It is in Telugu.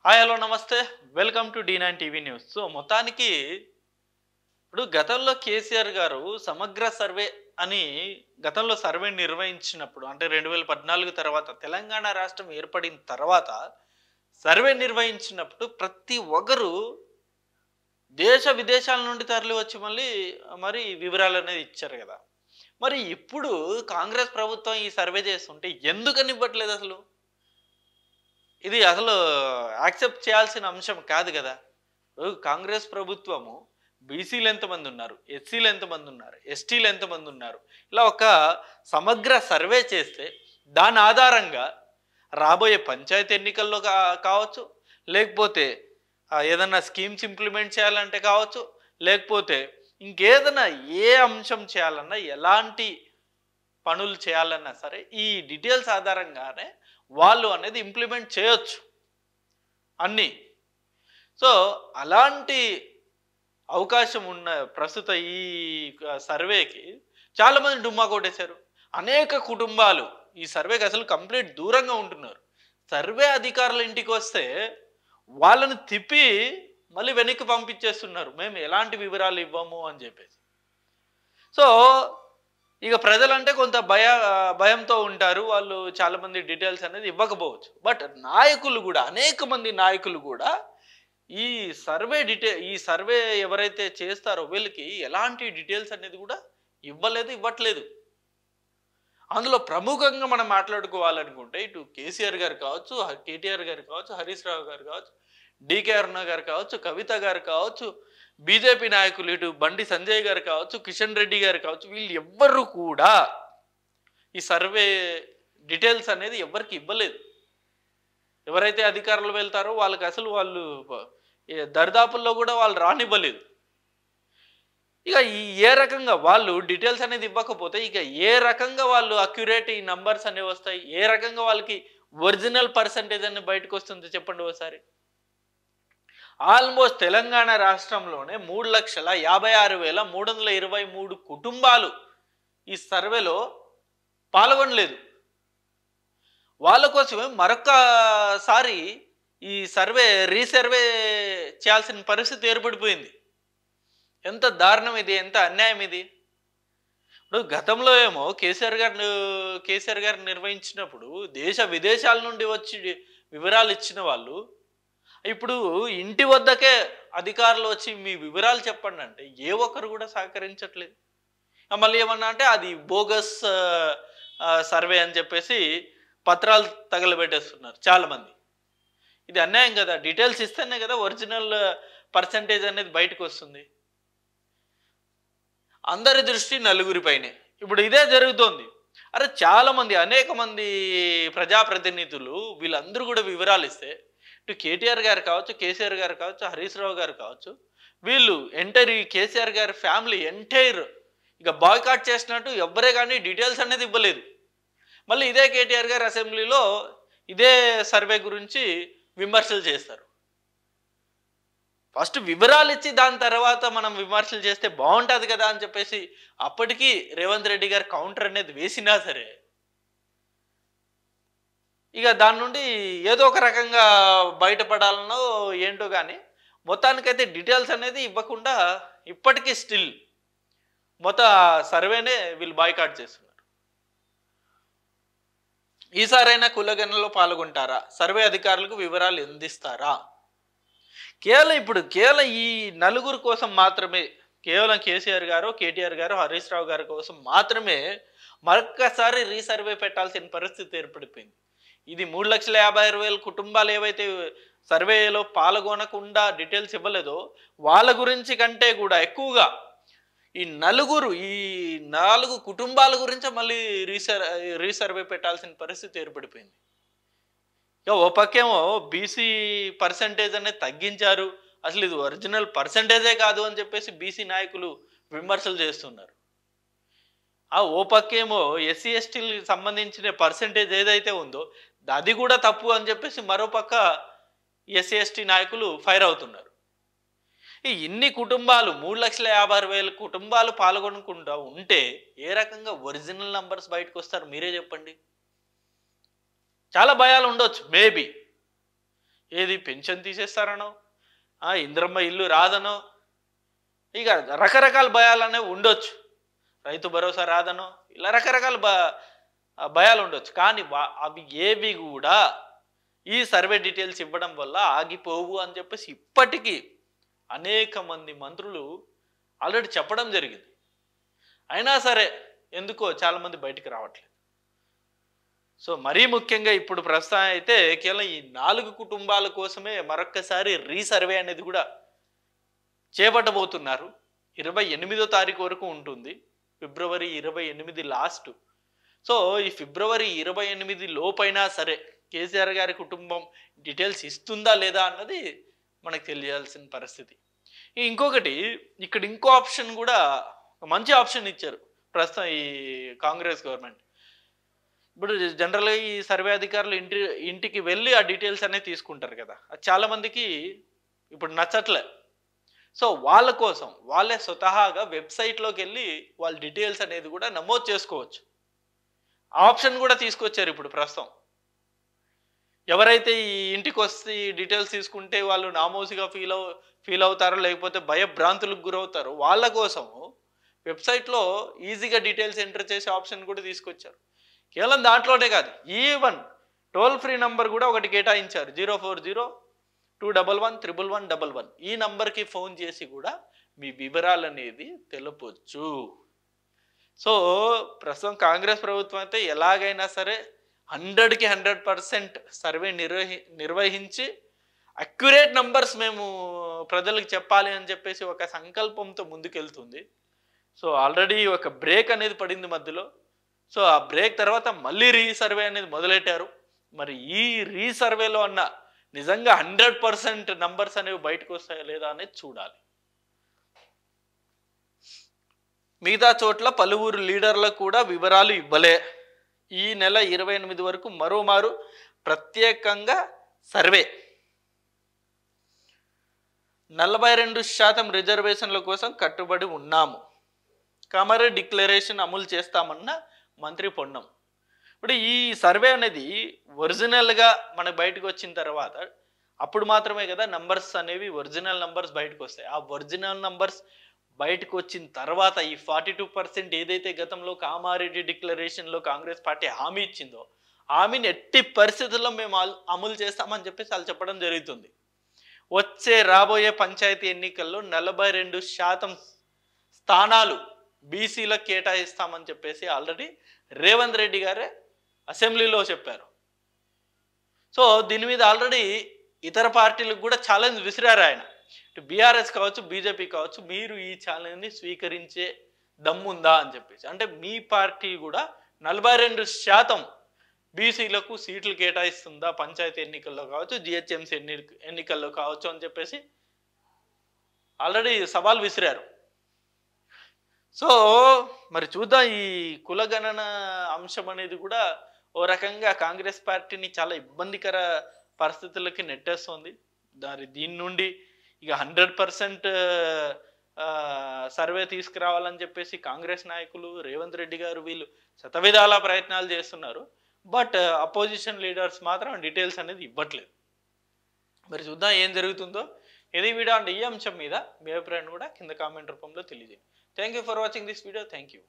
హాయ్ హలో నమస్తే welcome to D9 TV news. మొత్తానికి ఇప్పుడు గతంలో కేసీఆర్ గారు సమగ్ర సర్వే అని గతంలో సర్వే నిర్వహించినప్పుడు అంటే 2014 తర్వాత తెలంగాణ రాష్ట్రం ఏర్పడిన తర్వాత సర్వే నిర్వహించినప్పుడు ప్రతి ఒక్కరు దేశ విదేశాల నుండి తరలి వచ్చి మరి వివరాలు అనేది ఇచ్చారు కదా. మరి ఇప్పుడు కాంగ్రెస్ ప్రభుత్వం ఈ సర్వే చేస్తుంటే ఎందుకని ఇవ్వట్లేదు అసలు? ఇది అసలు యాక్సెప్ట్ చేయాల్సిన అంశం కాదు కదా. కాంగ్రెస్ ప్రభుత్వము బీసీలు ఎంతమంది ఉన్నారు, ఎస్సీలు ఎంతమంది ఉన్నారు, ఎస్టీలు ఎంతమంది ఉన్నారు, ఇలా ఒక సమగ్ర సర్వే చేస్తే దాని ఆధారంగా రాబోయే పంచాయతీ ఎన్నికల్లో కావచ్చు, లేకపోతే ఏదన్నా స్కీమ్స్ ఇంప్లిమెంట్ చేయాలంటే కావచ్చు, లేకపోతే ఇంకేదైనా ఏ అంశం చేయాలన్నా ఎలాంటి పనులు చేయాలన్నా సరే ఈ డీటెయిల్స్ ఆధారంగానే వాళ్ళు అనేది ఇంప్లిమెంట్ చేయొచ్చు అన్నీ. సో అలాంటి అవకాశం ఉన్న ప్రస్తుత ఈ సర్వేకి చాలామంది డుమ్మా కొట్టేశారు. అనేక కుటుంబాలు ఈ సర్వేకి అసలు కంప్లీట్ దూరంగా ఉంటున్నారు. సర్వే అధికారుల ఇంటికి వస్తే వాళ్ళని తిప్పి మళ్ళీ వెనక్కి పంపించేస్తున్నారు, మేము ఎలాంటి వివరాలు ఇవ్వము అని చెప్పేసి. సో ఇక ప్రజలంటే కొంత భయంతో ఉంటారు, వాళ్ళు చాలామంది డీటెయిల్స్ అనేది ఇవ్వకపోవచ్చు. బట్ నాయకులు కూడా అనేక మంది నాయకులు కూడా ఈ ఈ సర్వే ఎవరైతే చేస్తారో వీళ్ళకి ఎలాంటి డీటెయిల్స్ అనేది కూడా ఇవ్వట్లేదు. అందులో ప్రముఖంగా మనం మాట్లాడుకోవాలనుకుంటే ఇటు కేసీఆర్ గారు కావచ్చు, కేటీఆర్ గారు కావచ్చు, హరీష్ రావు గారు కావచ్చు, డికే అరుణ గారు కావచ్చు, కవిత గారు కావచ్చు, బీజేపీ నాయకులు ఇటు బండి సంజయ్ గారు కావచ్చు, కిషన్ రెడ్డి గారు కావచ్చు, వీళ్ళు ఎవ్వరు కూడా ఈ సర్వే డీటెయిల్స్ అనేది ఎవరికి ఇవ్వలేదు. ఎవరైతే అధికారులు వెళ్తారో వాళ్ళకి అసలు వాళ్ళు దరిదాపుల్లో కూడా వాళ్ళు రానివ్వలేదు. ఇక ఏ రకంగా వాళ్ళు డీటెయిల్స్ అనేది ఇవ్వకపోతే ఇక ఏ రకంగా వాళ్ళు అక్యురేట్ ఈ నంబర్స్ అనేవి వస్తాయి, ఏ రకంగా వాళ్ళకి ఒరిజినల్ పర్సంటేజ్ అనేది బయటకు వస్తుంది చెప్పండి ఒకసారి. ఆల్మోస్ట్ తెలంగాణ రాష్ట్రంలోనే 3,56,323 కుటుంబాలు ఈ సర్వేలో పాల్గొనలేదు. వాళ్ళ కోసమే మరొకసారి ఈ రీసర్వే చేయాల్సిన పరిస్థితి ఏర్పడిపోయింది. ఎంత దారుణం ఇది, ఎంత అన్యాయం ఇది. ఇప్పుడు గతంలో ఏమో కేసీఆర్ గారు నిర్వహించినప్పుడు దేశ విదేశాల నుండి వచ్చి వివరాలు ఇచ్చిన వాళ్ళు ఇప్పుడు ఇంటి వద్దకే అధికారులు వచ్చి మీ వివరాలు చెప్పండి అంటే ఏ ఒక్కరు కూడా సహకరించట్లేదు. మళ్ళీ ఏమన్నా అంటే అది బోగస్ సర్వే అని చెప్పేసి పత్రాలు తగలబెట్టేస్తున్నారు చాలామంది. ఇది అన్యాయం కదా. డీటెయిల్స్ ఇస్తేనే కదా ఒరిజినల్ పర్సంటేజ్ అనేది బయటకు వస్తుంది. అందరి దృష్టి నలుగురిపైనే ఇప్పుడు ఇదే జరుగుతోంది. అరే చాలామంది అనేక మంది ప్రజాప్రతినిధులు వీళ్ళందరూ కూడా వివరాలు ఇస్తే ఇటు కేటీఆర్ గారు కావచ్చు, కేసీఆర్ గారు కావచ్చు, హరీష్ రావు గారు కావచ్చు, వీళ్ళు ఈ కేసీఆర్ గారి ఫ్యామిలీ ఇక బాయ్కాట్ చేసినట్టు ఎవ్వరే కానీ డీటెయిల్స్ అనేది ఇవ్వలేదు. మళ్ళీ ఇదే కేటీఆర్ గారు అసెంబ్లీలో ఇదే సర్వే గురించి విమర్శలు చేస్తారు. ఫస్ట్ వివరాలు ఇచ్చి దాని తర్వాత మనం విమర్శలు చేస్తే బాగుంటుంది కదా అని చెప్పేసి అప్పటికీ రేవంత్ రెడ్డి గారు కౌంటర్ అనేది వేసినా సరే ఇక దాని నుండి ఏదో ఒక రకంగా బయటపడాలనో ఏంటో కానీ మొత్తానికైతే డీటెయిల్స్ అనేది ఇవ్వకుండా ఇప్పటికీ స్టిల్ సర్వేనే వీళ్ళు బాయ్కాట్ చేస్తున్నారు. ఈసారైనా కులగణనలో పాల్గొంటారా, సర్వే అధికారులకు వివరాలు అందిస్తారా? కేవలం ఈ నలుగురు కోసం మాత్రమే, కేవలం కేసీఆర్ గారు, కేటీఆర్ గారు, హరీష్ రావు గారి కోసం మాత్రమే మరొక్కసారి రీసర్వే పెట్టాల్సిన పరిస్థితి ఏర్పడిపోయింది. ఇది 3,56,000 కుటుంబాలు ఏవైతే సర్వేలో పాల్గొనకుండా డీటెయిల్స్ ఇవ్వలేదో వాళ్ళ గురించి కంటే కూడా ఎక్కువగా ఈ 4 కుటుంబాల గురించి మళ్ళీ రీసర్వే పెట్టాల్సిన పరిస్థితి ఏర్పడిపోయింది. ఇక ఓ పక్కేమో బీసీ పర్సంటేజ్ అనేది తగ్గించారు, అసలు ఇది ఒరిజినల్ పర్సంటేజే కాదు అని చెప్పేసి బీసీ నాయకులు విమర్శలు చేస్తున్నారు. ఓ పక్కేమో ఎస్సీ ఎస్టీలకు సంబంధించిన పర్సంటేజ్ ఏదైతే ఉందో అది కూడా తప్పు అని చెప్పేసి మరోపక్క ఎస్సీ ఎస్టీ నాయకులు ఫైర్ అవుతున్నారు. ఇన్ని కుటుంబాలు 3,56,000 కుటుంబాలు పాల్గొనకుండా ఉంటే ఏ రకంగా ఒరిజినల్ నంబర్స్ బయటకు వస్తారు మీరే చెప్పండి. చాలా భయాలు ఉండొచ్చు మేబీ. ఏది పెన్షన్ తీసేస్తారనో, ఇందిరమ్మ ఇల్లు రాదనో, ఇక రకరకాల భయాలనేవి ఉండొచ్చు. రైతు భరోసా రాదనో, ఇలా రకరకాల భయాలు ఉండొచ్చు. కానీ అవి ఏవి కూడా ఈ సర్వే డీటెయిల్స్ ఇవ్వడం వల్ల ఆగిపోవు అని చెప్పేసి ఇప్పటికీ అనేక మంది మంత్రులు ఆల్రెడీ చెప్పడం జరిగింది. అయినా సరే ఎందుకో చాలామంది బయటికి రావట్లేదు. సో మరీ ముఖ్యంగా ఇప్పుడు ప్రస్తుతం అయితే కేవలం ఈ 4 కుటుంబాల కోసమే మరొక్కసారి రీసర్వే అనేది కూడా చేపట్టబోతున్నారు. 28వ తారీఖు వరకు ఉంటుంది. ఫిబ్రవరి 28 లాస్ట్. సో ఈ ఫిబ్రవరి 28 లోపైనా సరే కేసీఆర్ గారి కుటుంబం డీటెయిల్స్ ఇస్తుందా లేదా అన్నది మనకు తెలియాల్సిన పరిస్థితి. ఇంకొకటి ఇక్కడ ఇంకో ఆప్షన్ కూడా మంచి ఆప్షన్ ఇచ్చారు ప్రస్తుతం ఈ కాంగ్రెస్ గవర్నమెంట్. ఇప్పుడు జనరల్గా ఈ సర్వే అధికారులు ఇంటికి వెళ్ళి ఆ డీటెయిల్స్ అనేది తీసుకుంటారు కదా, అది చాలామందికి ఇప్పుడు నచ్చట్లే. సో వాళ్ళ కోసం వాళ్ళే స్వతహాగా వెబ్సైట్లోకి వెళ్ళి వాళ్ళ డీటెయిల్స్ అనేది కూడా నమోదు చేసుకోవచ్చు. ఆప్షన్ కూడా తీసుకొచ్చారు ఇప్పుడు ప్రస్తుతం. ఎవరైతే ఈ ఇంటికి వస్తే ఈ డీటెయిల్స్ తీసుకుంటే వాళ్ళు నామోసిగా ఫీల్ అవుతారో, లేకపోతే భయభ్రాంతులకు గురవుతారో వాళ్ళ కోసం వెబ్సైట్లో ఈజీగా డీటెయిల్స్ ఎంటర్ చేసే ఆప్షన్ కూడా తీసుకొచ్చారు. కేవలం దాంట్లోనే కాదు, ఈవెన్ టోల్ ఫ్రీ నంబర్ కూడా ఒకటి కేటాయించారు. 040-211-11111. ఈ నంబర్కి ఫోన్ చేసి కూడా మీ వివరాలు అనేది తెలుపొచ్చు. సో ప్రస్తుతం కాంగ్రెస్ ప్రభుత్వం అయితే ఎలాగైనా సరే 100కి 100% సర్వే నిర్వహించి అక్యురేట్ నంబర్స్ మేము ప్రజలకు చెప్పాలి అని చెప్పేసి ఒక సంకల్పంతో ముందుకెళ్తుంది. సో ఆల్రెడీ ఒక బ్రేక్ అనేది పడింది మధ్యలో. సో ఆ బ్రేక్ తర్వాత మళ్ళీ రీసర్వే అనేది మొదలెట్టారు. మరి ఈ రీసర్వేలో అన్న నిజంగా 100% నంబర్స్ అనేవి బయటకు వస్తాయా లేదా అనేది చూడాలి. మిగతా చోట్ల పలువురు లీడర్లకు కూడా వివరాలు ఇవ్వలే. ఈ నెల 28 వరకు మరోమారు ప్రత్యేకంగా సర్వే. 42% రిజర్వేషన్ల కోసం కట్టుబడి ఉన్నాము. కామారెడ్డి డిక్లరేషన్ అమలు చేస్తామన్న మంత్రి పొన్నం. ఇప్పుడు ఈ సర్వే అనేది ఒరిజినల్గా మనకు బయటకు వచ్చిన తర్వాత అప్పుడు మాత్రమే కదా నంబర్స్ అనేవి ఒరిజినల్ నంబర్స్ బయటకు వస్తాయి. ఆ ఒరిజినల్ నంబర్స్ బయటకు వచ్చిన తర్వాత ఈ 42% ఏదైతే గతంలో కామారెడ్డి డిక్లరేషన్లో కాంగ్రెస్ పార్టీ హామీ ఇచ్చిందో హామీని ఎట్టి పరిస్థితుల్లో మేము అమలు చేస్తామని చెప్పేసి వాళ్ళు చెప్పడం జరుగుతుంది. రాబోయే పంచాయతీ ఎన్నికల్లో 42% స్థానాలు బీసీలకు కేటాయిస్తామని చెప్పేసి ఆల్రెడీ రేవంత్ రెడ్డి గారే అసెంబ్లీలో చెప్పారు. సో దీని మీద ఆల్రెడీ ఇతర పార్టీలకు కూడా ఛాలెంజ్ విసిరారు ఆయన. ఇటు బీఆర్ఎస్ కావచ్చు, బీజేపీ కావచ్చు, మీరు ఈ ఛాలెంజ్ని స్వీకరించే దమ్ముందా అని చెప్పేసి. అంటే మీ పార్టీ కూడా 42% బీసీలకు సీట్లు కేటాయిస్తుందా పంచాయతీ ఎన్నికల్లో కావచ్చు, జిహెచ్ఎంసీ ఎన్నికల్లో కావచ్చు అని చెప్పేసి ఆల్రెడీ సవాల్ విసిరారు. సో మరి చూద్దాం, ఈ కులగణన అంశం అనేది కూడా ఓ రకంగా కాంగ్రెస్ పార్టీని చాలా ఇబ్బందికర పరిస్థితులకి నెట్టేస్తుంది. దీని నుండి ఇక 100% సర్వే తీసుకురావాలని చెప్పేసి కాంగ్రెస్ నాయకులు, రేవంత్ రెడ్డి గారు వీళ్ళు శతవిధాల ప్రయత్నాలు చేస్తున్నారు. బట్ అపోజిషన్ లీడర్స్ మాత్రం డీటెయిల్స్ అనేది ఇవ్వట్లేదు. మరి చూద్దాం ఏం జరుగుతుందో. ఇది వీడియో అంటే ఈ అంశం మీద మీ అభిప్రాయాన్ని కూడా కింద కామెంట్ రూపంలో తెలియజేయండి. Thank you for watching this video. Thank you.